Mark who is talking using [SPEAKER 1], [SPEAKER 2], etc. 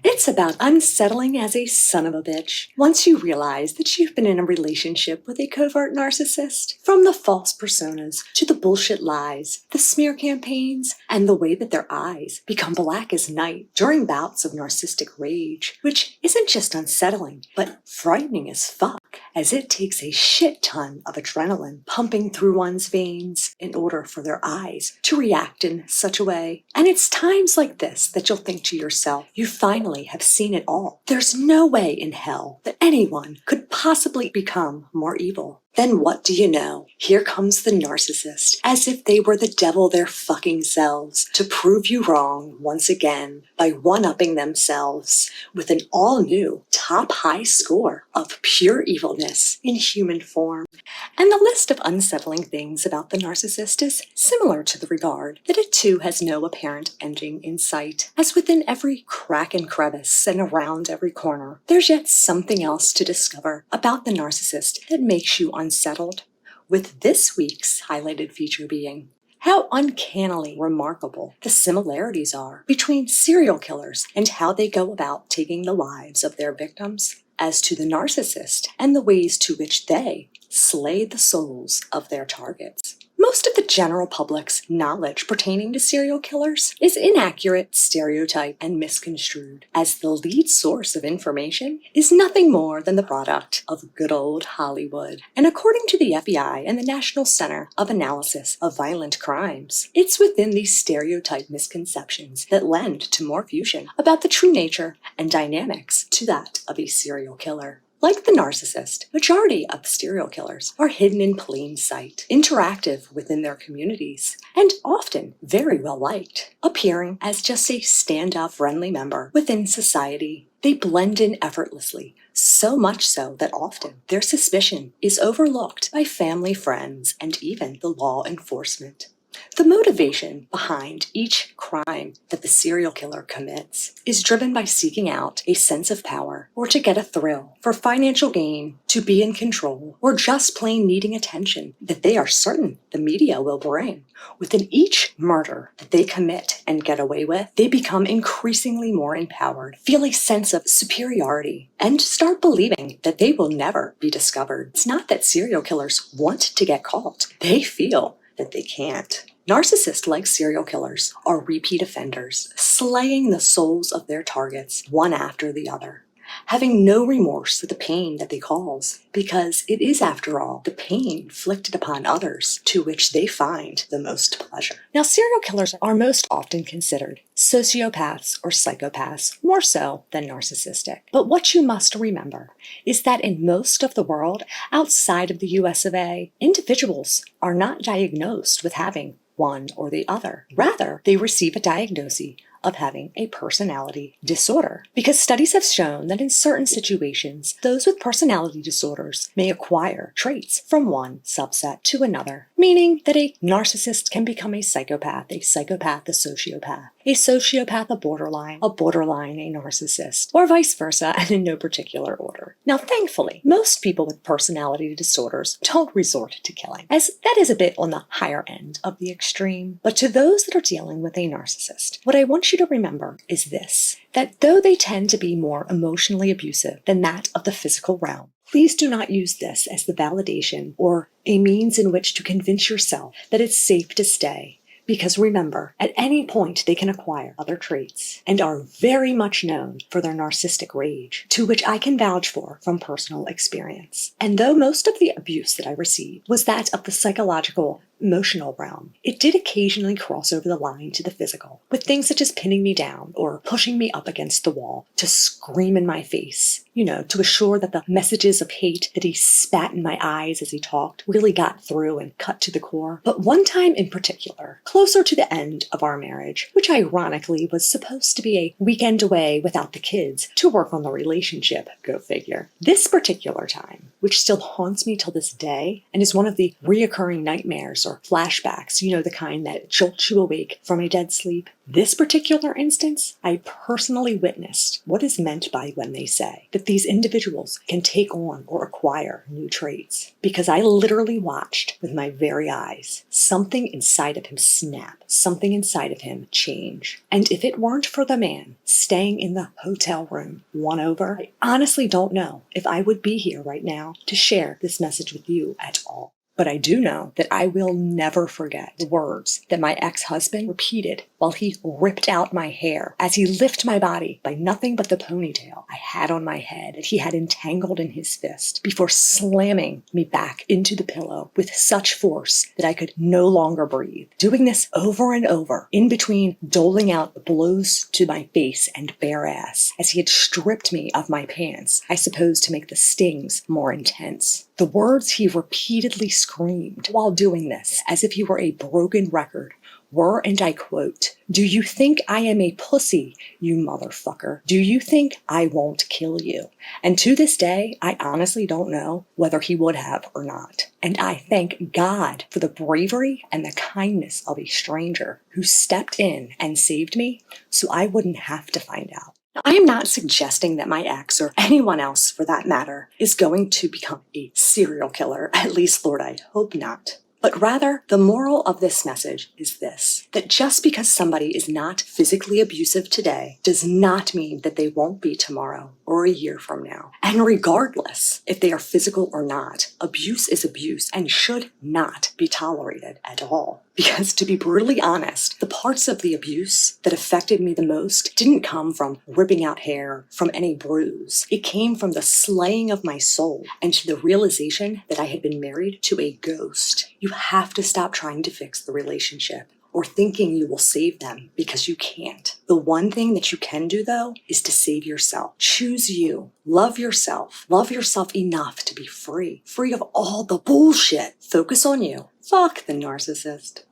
[SPEAKER 1] It's about unsettling as a son of a bitch once you realize that you've been in a relationship with a covert narcissist. From the false personas to the bullshit lies, the smear campaigns, and the way that their eyes become black as night during bouts of narcissistic rage, which isn't just unsettling, but frightening as fuck, as it takes a shit ton of adrenaline pumping through one's veins in order for their eyes to react in such a way. And it's times like this that you'll think to yourself, you finally have seen it all. There's no way in hell that anyone could possibly become more evil. Then what do you know? Here comes the narcissist, as if they were the devil their fucking selves, to prove you wrong once again by one-upping themselves with an all-new top high score of pure evilness in human form. And the list of unsettling things about the narcissist is similar to the regard that it too has no apparent ending in sight, as within every crack and crevice and around every corner, there's yet something else to discover about the narcissist that makes you unsettled, with this week's highlighted feature being how uncannily remarkable the similarities are between serial killers and how they go about taking the lives of their victims, as to the narcissist and the ways to which they slay the souls of their targets. Most of the general public's knowledge pertaining to serial killers is inaccurate, stereotyped, and misconstrued, as the lead source of information is nothing more than the product of good old Hollywood. And according to the FBI and the National Center of Analysis of Violent Crimes, it's within these stereotyped misconceptions that lend to more fusion about the true nature and dynamics to that of a serial killer. Like the narcissist, majority of serial killers are hidden in plain sight, interactive within their communities, and often very well liked, appearing as just a standout friendly member within society. They blend in effortlessly, so much so that often their suspicion is overlooked by family, friends, and even the law enforcement. The motivation behind each crime that the serial killer commits is driven by seeking out a sense of power, or to get a thrill, for financial gain, to be in control, or just plain needing attention that they are certain the media will bring. Within each murder that they commit and get away with, they become increasingly more empowered, feel a sense of superiority, and start believing that they will never be discovered. It's not that serial killers want to get caught. They feel that they can't. Narcissists, like serial killers, are repeat offenders, slaying the souls of their targets one after the other, having no remorse for the pain that they cause, because it is, after all, the pain inflicted upon others to which they find the most pleasure. Now, serial killers are most often considered sociopaths or psychopaths, more so than narcissistic. But what you must remember is that in most of the world outside of the US of A, individuals are not diagnosed with having one or the other. Rather, they receive a diagnosis of having a personality disorder, because studies have shown that in certain situations, those with personality disorders may acquire traits from one subset to another, meaning that a narcissist can become a psychopath a sociopath, a sociopath a borderline a narcissist, or vice versa, and in no particular order. Now, thankfully, most people with personality disorders don't resort to killing, as that is a bit on the higher end of the extreme. But to those that are dealing with a narcissist, what I want you to remember is this, that though they tend to be more emotionally abusive than that of the physical realm, please do not use this as the validation or a means in which to convince yourself that it's safe to stay. Because remember, at any point they can acquire other traits and are very much known for their narcissistic rage, to which I can vouch for from personal experience. And though most of the abuse that I received was that of the psychological, emotional realm, it did occasionally cross over the line to the physical, with things such as pinning me down or pushing me up against the wall to scream in my face, to assure that the messages of hate that he spat in my eyes as he talked really got through and cut to the core. But one time in particular, closer to the end of our marriage, which ironically was supposed to be a weekend away without the kids to work on the relationship, go figure. This particular time, which still haunts me till this day and is one of the reoccurring nightmares or or flashbacks, the kind that jolts you awake from a dead sleep. This particular instance, I personally witnessed what is meant by when they say that these individuals can take on or acquire new traits. Because I literally watched with my very eyes something inside of him snap, something inside of him change. And if it weren't for the man staying in the hotel room won over, I honestly don't know if I would be here right now to share this message with you at all. But I do know that I will never forget the words that my ex-husband repeated while he ripped out my hair as he lifted my body by nothing but the ponytail I had on my head that he had entangled in his fist before slamming me back into the pillow with such force that I could no longer breathe. Doing this over and over, in between doling out blows to my face and bare ass as he had stripped me of my pants, I suppose to make the stings more intense. The words he repeatedly screamed while doing this, as if he were a broken record, were, and I quote, "Do you think I am a pussy, you motherfucker? Do you think I won't kill you?" And to this day, I honestly don't know whether he would have or not. And I thank God for the bravery and the kindness of a stranger who stepped in and saved me so I wouldn't have to find out. Now, I am not suggesting that my ex, or anyone else for that matter, is going to become a serial killer. At least, Lord, I hope not. But rather, the moral of this message is this: that just because somebody is not physically abusive today does not mean that they won't be tomorrow or a year from now. And regardless if they are physical or not, abuse is abuse and should not be tolerated at all. Because to be brutally honest, the parts of the abuse that affected me the most didn't come from ripping out hair, from any bruise. It came from the slaying of my soul and to the realization that I had been married to a ghost. You have to stop trying to fix the relationship or thinking you will save them, because you can't. The one thing that you can do, though, is to save yourself. Choose you. Love yourself. Love yourself enough to be free. Free of all the bullshit. Focus on you. Fuck the narcissist.